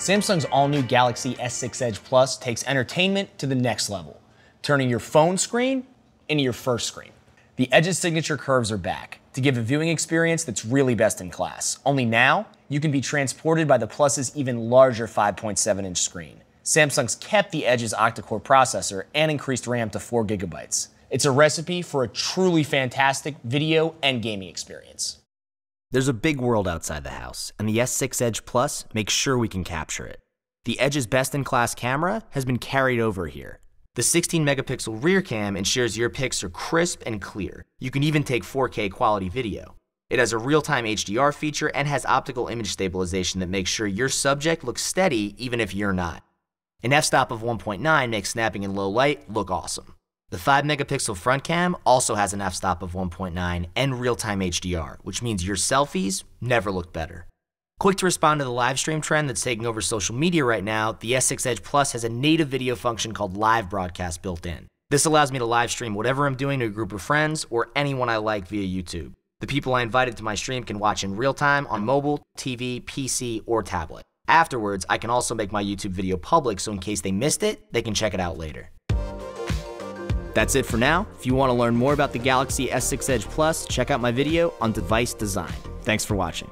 Samsung's all-new Galaxy S6 Edge Plus takes entertainment to the next level, turning your phone screen into your first screen. The Edge's signature curves are back to give a viewing experience that's really best in class. Only now, you can be transported by the Plus's even larger 5.7-inch screen. Samsung's kept the Edge's octa-core processor and increased RAM to 4 GB. It's a recipe for a truly fantastic video and gaming experience. There's a big world outside the house, and the S6 Edge Plus makes sure we can capture it. The Edge's best-in-class camera has been carried over here. The 16-megapixel rear cam ensures your pics are crisp and clear. You can even take 4K quality video. It has a real-time HDR feature and has optical image stabilization that makes sure your subject looks steady even if you're not. An f-stop of 1.9 makes snapping in low light look awesome. The 5-megapixel front cam also has an f-stop of 1.9 and real-time HDR, which means your selfies never look better. Quick to respond to the live stream trend that's taking over social media right now, the S6 Edge Plus has a native video function called Live Broadcast built in. This allows me to live stream whatever I'm doing to a group of friends or anyone I like via YouTube. The people I invited to my stream can watch in real time on mobile, TV, PC, or tablet. Afterwards, I can also make my YouTube video public so in case they missed it, they can check it out later. That's it for now. If you want to learn more about the Galaxy S6 Edge Plus, check out my video on device design. Thanks for watching.